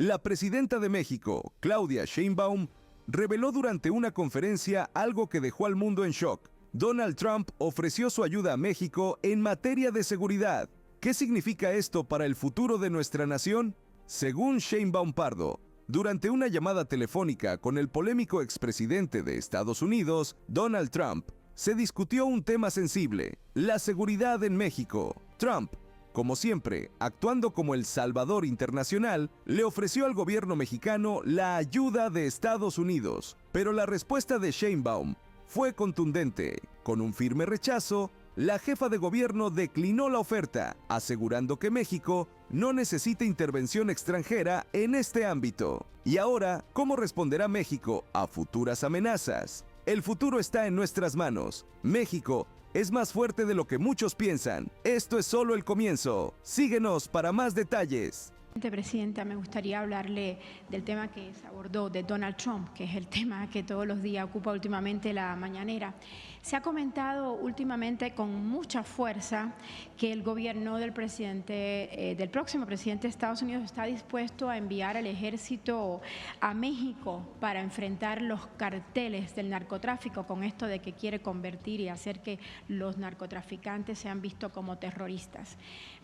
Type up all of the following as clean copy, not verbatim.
La presidenta de México, Claudia Sheinbaum, reveló durante una conferencia algo que dejó al mundo en shock. Donald Trump ofreció su ayuda a México en materia de seguridad. ¿Ququé significa esto para el futuro de nuestra nación? Según Sheinbaum Pardo, durante una llamada telefónica con el polémico expresidente de Estados Unidos, Donald Trump, se discutió un tema sensible: la seguridad en México. Trump, como siempre, actuando como el salvador internacional, le ofreció al gobierno mexicano la ayuda de Estados Unidos. Pero la respuesta de Sheinbaum fue contundente. Con un firme rechazo, la jefa de gobierno declinó la oferta, asegurando que México no necesita intervención extranjera en este ámbito. Y ahora, ¿cómo responderá México a futuras amenazas? El futuro está en nuestras manos. México es más fuerte de lo que muchos piensan. Esto es solo el comienzo. Síguenos para más detalles. Presidenta, me gustaría hablarle del tema que se abordó de Donald Trump, que es el tema que todos los días ocupa últimamente la mañanera. Se ha comentado últimamente con mucha fuerza que el gobierno del próximo presidente de Estados Unidos está dispuesto a enviar al ejército a México para enfrentar los carteles del narcotráfico, con esto de que quiere convertir y hacer que los narcotraficantes sean vistos como terroristas.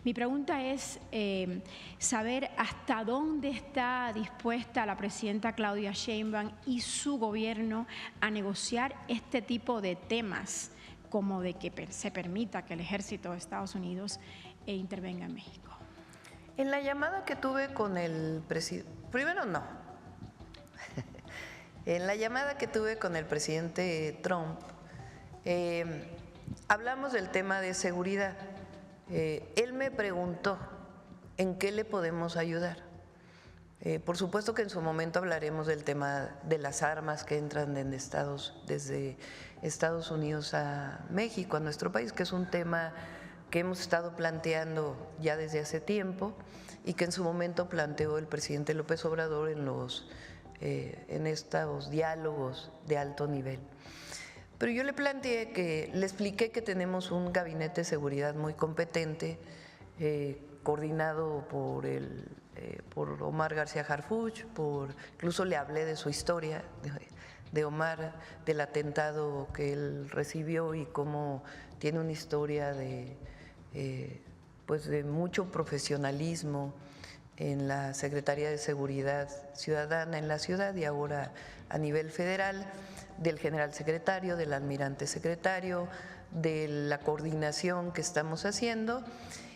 Mi pregunta es saber hasta dónde está dispuesta la presidenta Claudia Sheinbaum y su gobierno a negociar este tipo de temas, como de que se permita que el ejército de Estados Unidos intervenga en México. En la llamada que tuve con el presidente, primero no, en la llamada que tuve con el presidente Trump, hablamos del tema de seguridad. Él me preguntó ¿en qué le podemos ayudar? Por supuesto que en su momento hablaremos del tema de las armas que entran desde Estados Unidos a México, a nuestro país, que es un tema que hemos estado planteando ya desde hace tiempo y que en su momento planteó el presidente López Obrador en estos diálogos de alto nivel. Pero yo le expliqué que tenemos un gabinete de seguridad muy competente, coordinado por Omar García Harfuch, incluso le hablé de su historia, de Omar, del atentado que él recibió y cómo tiene una historia de mucho profesionalismo en la Secretaría de Seguridad Ciudadana en la ciudad y ahora a nivel federal, del general secretario, del almirante secretario, de la coordinación que estamos haciendo.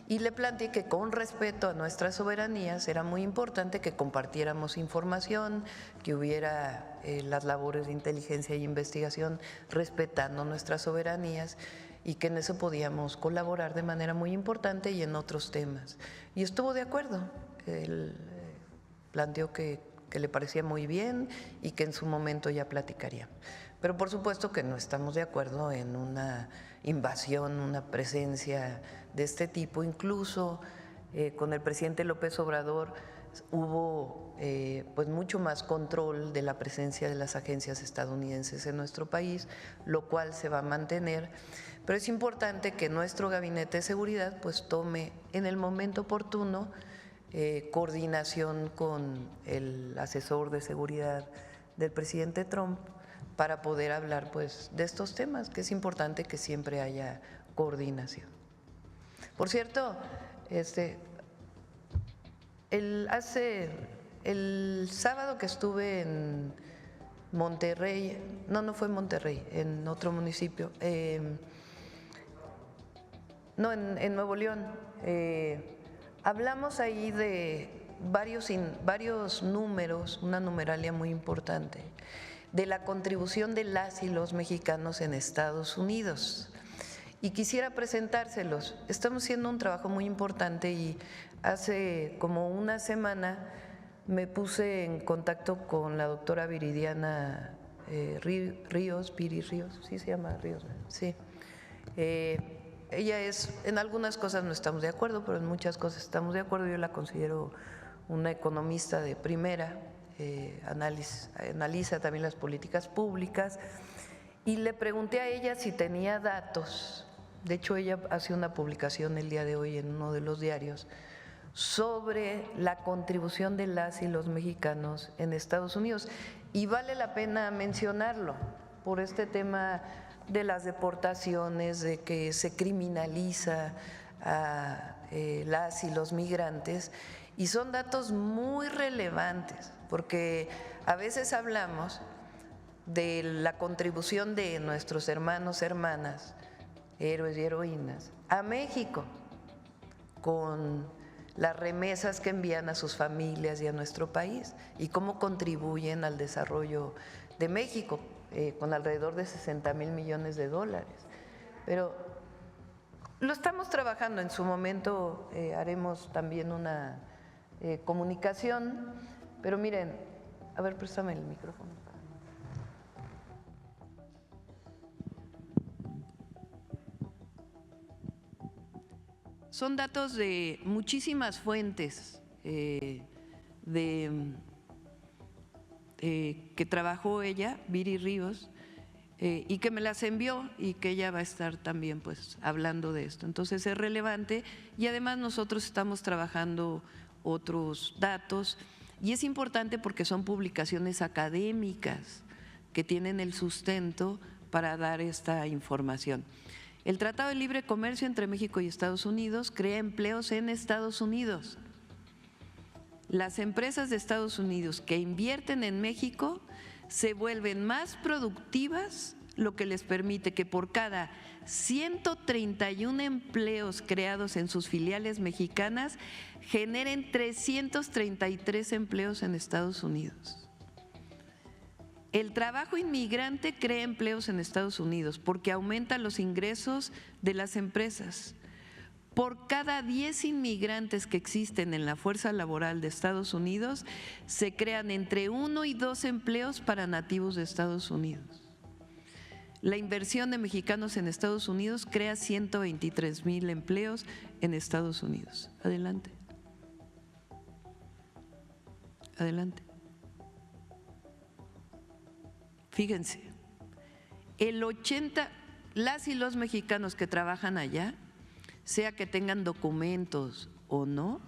Y le planteé que con respeto a nuestras soberanías era muy importante que compartiéramos información, que hubiera las labores de inteligencia y investigación respetando nuestras soberanías y que en eso podíamos colaborar de manera muy importante y en otros temas. Y estuvo de acuerdo, él planteó que le parecía muy bien y que en su momento ya platicaríamos. Pero por supuesto que no estamos de acuerdo en una invasión, una presencia de este tipo. Incluso con el presidente López Obrador hubo mucho más control de la presencia de las agencias estadounidenses en nuestro país, lo cual se va a mantener. Pero es importante que nuestro gabinete de seguridad tome en el momento oportuno coordinación con el asesor de seguridad del presidente Trump para poder hablar de estos temas, que es importante que siempre haya coordinación. Por cierto, el sábado que estuve en Monterrey, no fue en Monterrey, en otro municipio, en Nuevo León, hablamos ahí de varios números, una numeralia muy importante, de la contribución de las y los mexicanos en Estados Unidos. Y quisiera presentárselos. Estamos haciendo un trabajo muy importante y hace como una semana me puse en contacto con la doctora Viridiana Ríos, Viri Ríos, ¿sí se llama Ríos? Sí. Ella en algunas cosas no estamos de acuerdo, pero en muchas cosas estamos de acuerdo. Yo la considero una economista de primera, analiza también las políticas públicas y le pregunté a ella si tenía datos. De hecho, ella hace una publicación el día de hoy en uno de los diarios sobre la contribución de las y los mexicanos en Estados Unidos. Y vale la pena mencionarlo por este tema de las deportaciones, de que se criminaliza a las y los migrantes, y son datos muy relevantes, porque a veces hablamos de la contribución de nuestros hermanos, hermanas, héroes y heroínas a México, con las remesas que envían a sus familias y a nuestro país, y cómo contribuyen al desarrollo de México, con alrededor de 60,000 millones de dólares. Pero lo estamos trabajando, en su momento haremos también una comunicación, pero miren, a ver, préstame el micrófono. Son datos de muchísimas fuentes que trabajó ella, Viri Ríos, y que me las envió, y que ella va a estar también pues hablando de esto. Entonces es relevante, y además nosotros estamos trabajando otros datos, y es importante porque son publicaciones académicas que tienen el sustento para dar esta información. El Tratado de Libre Comercio entre México y Estados Unidos crea empleos en Estados Unidos. Las empresas de Estados Unidos que invierten en México se vuelven más productivas, lo que les permite que por cada 131 empleos creados en sus filiales mexicanas generen 333 empleos en Estados Unidos. El trabajo inmigrante crea empleos en Estados Unidos porque aumenta los ingresos de las empresas. Por cada 10 inmigrantes que existen en la fuerza laboral de Estados Unidos, se crean entre 1 y 2 empleos para nativos de Estados Unidos. La inversión de mexicanos en Estados Unidos crea 123,000 empleos en Estados Unidos. Adelante. Adelante. Fíjense, las y los mexicanos que trabajan allá, sea que tengan documentos o no,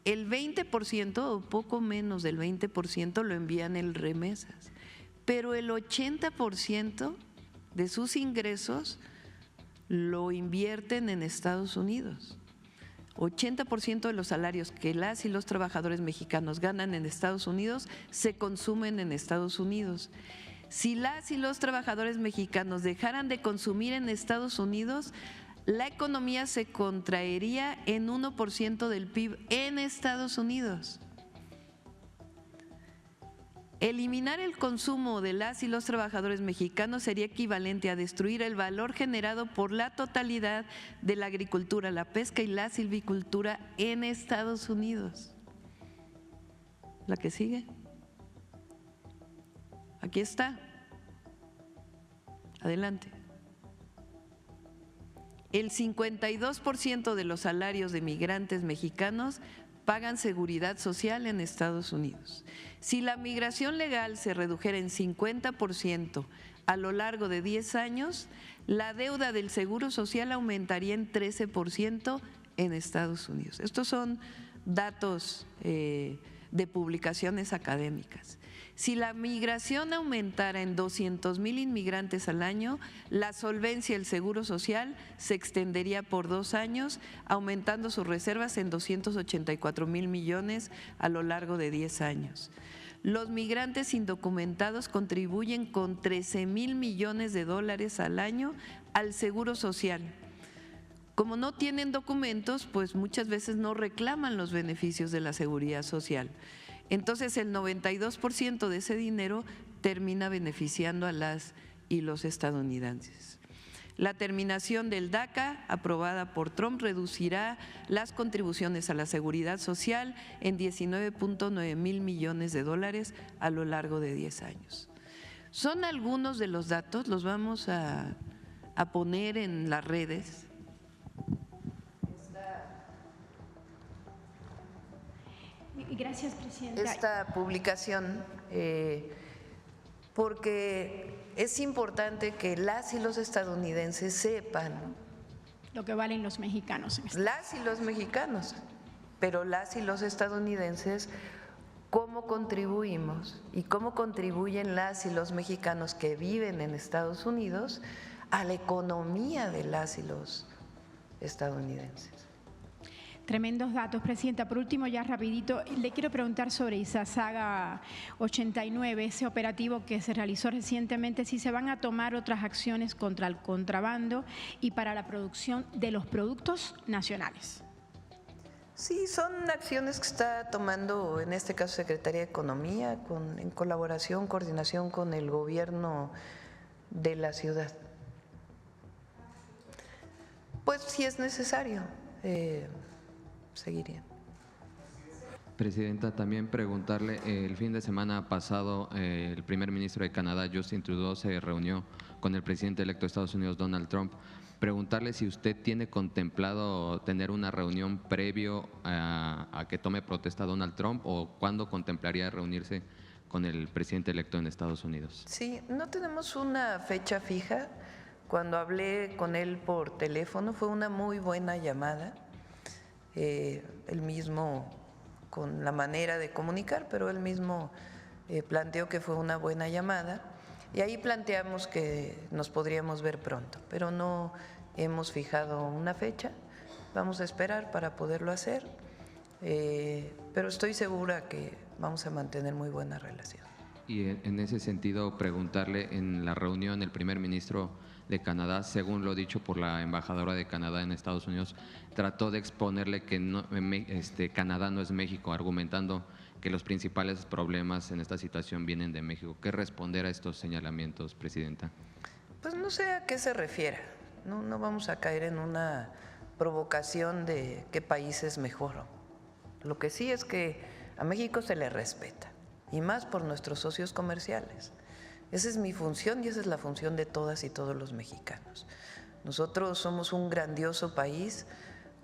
el 20% o poco menos del 20% lo envían en remesas, pero el 80% de sus ingresos lo invierten en Estados Unidos. 80% de los salarios que las y los trabajadores mexicanos ganan en Estados Unidos se consumen en Estados Unidos. Si las y los trabajadores mexicanos dejaran de consumir en Estados Unidos, la economía se contraería en 1% del PIB en Estados Unidos. Eliminar el consumo de las y los trabajadores mexicanos sería equivalente a destruir el valor generado por la totalidad de la agricultura, la pesca y la silvicultura en Estados Unidos. ¿La que sigue? Aquí está. Adelante. El 52% de los salarios de migrantes mexicanos pagan seguridad social en Estados Unidos. Si la migración legal se redujera en 50% a lo largo de 10 años, la deuda del Seguro Social aumentaría en 13% en Estados Unidos. Estos son datos de publicaciones académicas. Si la migración aumentara en 200,000 inmigrantes al año, la solvencia del Seguro Social se extendería por 2 años, aumentando sus reservas en 284,000 millones a lo largo de 10 años. Los migrantes indocumentados contribuyen con 13,000 millones de dólares al año al Seguro Social. Como no tienen documentos, pues muchas veces no reclaman los beneficios de la seguridad social. Entonces el 92% de ese dinero termina beneficiando a las y los estadounidenses. La terminación del DACA, aprobada por Trump, reducirá las contribuciones a la seguridad social en 19.9 mil millones de dólares a lo largo de 10 años. Son algunos de los datos, los vamos a poner en las redes. Gracias, Presidenta. Esta publicación, porque es importante que las y los estadounidenses sepan lo que valen los mexicanos. Las y los mexicanos, pero las y los estadounidenses, ¿cómo contribuimos y cómo contribuyen las y los mexicanos que viven en Estados Unidos a la economía de las y los estadounidenses? Tremendos datos, Presidenta. Por último, ya rapidito, le quiero preguntar sobre Izazaga 89, ese operativo que se realizó recientemente, si se van a tomar otras acciones contra el contrabando y para la producción de los productos nacionales. Sí, son acciones que está tomando, en este caso, Secretaría de Economía, en colaboración, coordinación con el gobierno de la ciudad. Pues si es necesario, seguirían. Presidenta, también preguntarle, el fin de semana pasado el primer ministro de Canadá, Justin Trudeau, se reunió con el presidente electo de Estados Unidos, Donald Trump. Preguntarle si usted tiene contemplado tener una reunión previo a que tome protesta Donald Trump o cuándo contemplaría reunirse con el presidente electo en Estados Unidos. Sí, no tenemos una fecha fija. Cuando hablé con él por teléfono fue una muy buena llamada. Él mismo, con la manera de comunicar, pero él mismo planteó que fue una buena llamada y ahí planteamos que nos podríamos ver pronto, pero no hemos fijado una fecha, vamos a esperar para poderlo hacer, pero estoy segura que vamos a mantener muy buena relación. Y en ese sentido, preguntarle, en la reunión el primer ministro de Canadá, según lo dicho por la embajadora de Canadá en Estados Unidos, trató de exponerle que no, Canadá no es México, argumentando que los principales problemas en esta situación vienen de México. ¿Qué responder a estos señalamientos, Presidenta? Pues no sé a qué se refiere, no vamos a caer en una provocación de qué país es mejor. Lo que sí es que a México se le respeta, y más por nuestros socios comerciales. Esa es mi función y esa es la función de todas y todos los mexicanos. Nosotros somos un grandioso país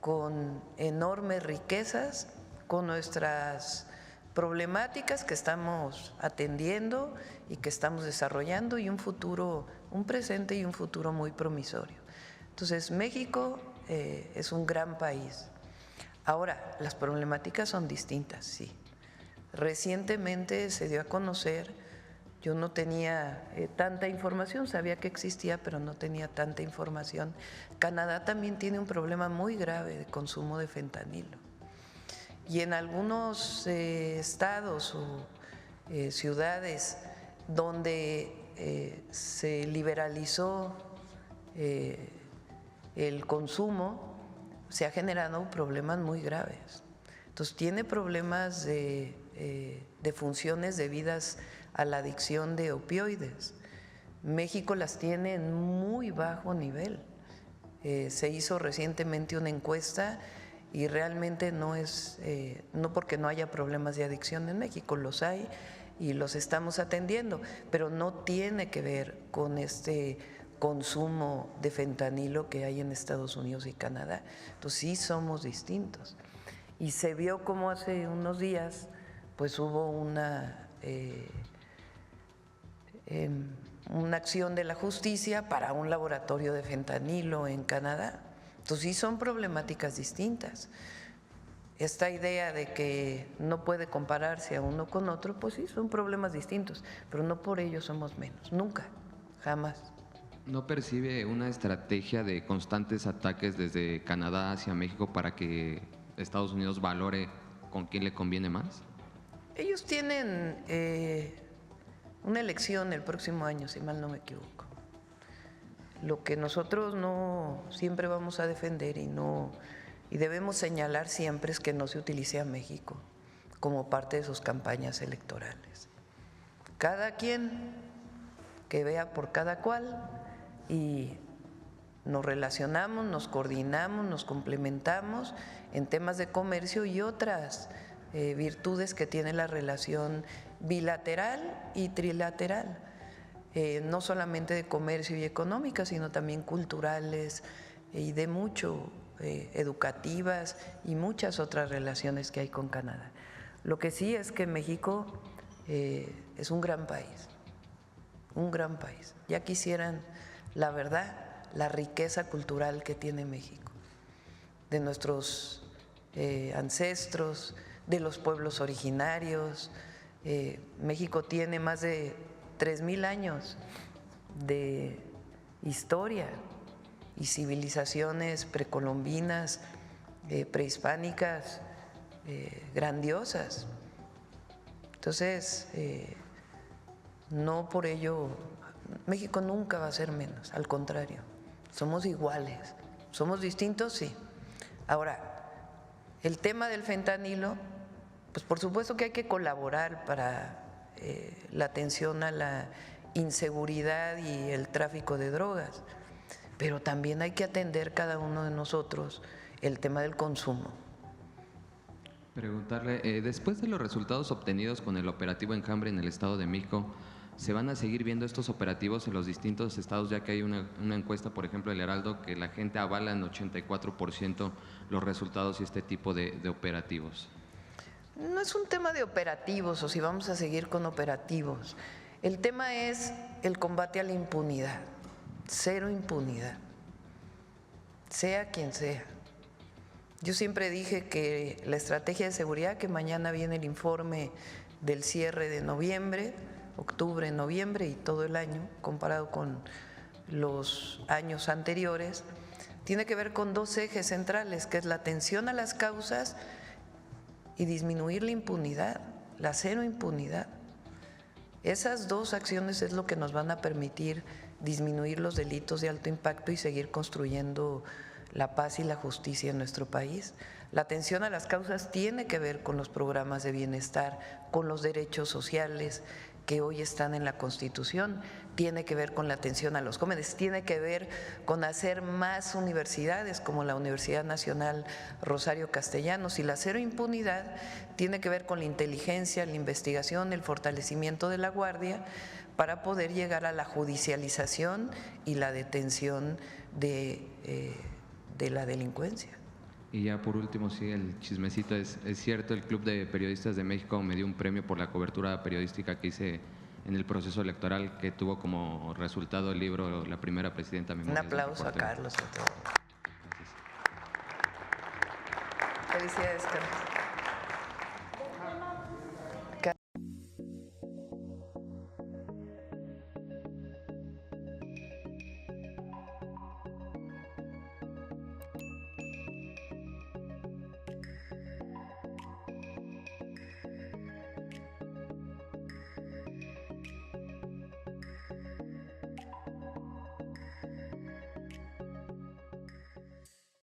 con enormes riquezas, con nuestras problemáticas que estamos atendiendo y que estamos desarrollando y un futuro, un presente y un futuro muy promisorio. Entonces, México es un gran país. Ahora, las problemáticas son distintas, sí. Recientemente se dio a conocer. Yo no tenía tanta información, sabía que existía, pero no tenía tanta información. Canadá también tiene un problema muy grave de consumo de fentanilo. Y en algunos estados o ciudades donde se liberalizó el consumo, se ha generado problemas muy graves. Entonces tiene problemas de funciones debidas a la adicción de opioides. México las tiene en muy bajo nivel. Se hizo recientemente una encuesta y realmente no es, no porque no haya problemas de adicción en México, los hay y los estamos atendiendo, pero no tiene que ver con este consumo de fentanilo que hay en Estados Unidos y Canadá. Entonces sí somos distintos. Y se vio como hace unos días pues hubo una acción de la justicia para un laboratorio de fentanilo en Canadá. Entonces sí son problemáticas distintas. Esta idea de que no puede compararse a uno con otro, pues sí, son problemas distintos, pero no por ello somos menos, nunca, jamás. ¿No percibe una estrategia de constantes ataques desde Canadá hacia México para que Estados Unidos valore con quién le conviene más? Ellos tienen una elección el próximo año, si mal no me equivoco. Lo que nosotros no siempre vamos a defender y debemos señalar siempre es que no se utilice a México como parte de sus campañas electorales. Cada quien que vea por cada cual y nos relacionamos, nos coordinamos, nos complementamos en temas de comercio y otras virtudes que tiene la relación bilateral y trilateral, no solamente de comercio y económica, sino también culturales y de mucho educativas y muchas otras relaciones que hay con Canadá. Lo que sí es que México es un gran país, un gran país. Ya quisieran, la verdad, la riqueza cultural que tiene México, de nuestros ancestros, de los pueblos originarios. México tiene más de 3,000 años de historia y civilizaciones precolombinas, prehispánicas, grandiosas. Entonces, no por ello, México nunca va a ser menos, al contrario, somos iguales. ¿Somos distintos? Sí. Ahora, el tema del fentanilo, pues por supuesto que hay que colaborar para la atención a la inseguridad y el tráfico de drogas, pero también hay que atender cada uno de nosotros el tema del consumo. Preguntarle, después de los resultados obtenidos con el operativo Enjambre en el Estado de México, ¿se van a seguir viendo estos operativos en los distintos estados? Ya que hay una encuesta, por ejemplo, el Heraldo, que la gente avala en 84% los resultados y este tipo de operativos. No es un tema de operativos o si vamos a seguir con operativos. El tema es el combate a la impunidad, cero impunidad, sea quien sea. Yo siempre dije que la estrategia de seguridad, que mañana viene el informe del cierre de noviembre, octubre, noviembre y todo el año, comparado con los años anteriores, tiene que ver con dos ejes centrales, que es la atención a las causas y disminuir la impunidad, la cero impunidad. Esas dos acciones es lo que nos van a permitir disminuir los delitos de alto impacto y seguir construyendo la paz y la justicia en nuestro país. La atención a las causas tiene que ver con los programas de bienestar, con los derechos sociales que hoy están en la Constitución, tiene que ver con la atención a los jóvenes, tiene que ver con hacer más universidades como la Universidad Nacional Rosario Castellanos, y la cero impunidad tiene que ver con la inteligencia, la investigación, el fortalecimiento de la Guardia para poder llegar a la judicialización y la detención de la delincuencia. Y ya por último, sí, el chismecito, es cierto, el Club de Periodistas de México me dio un premio por la cobertura periodística que hice en el proceso electoral, que tuvo como resultado el libro La Primera Presidenta. Un aplauso a Carlos. Felicidades, Carlos.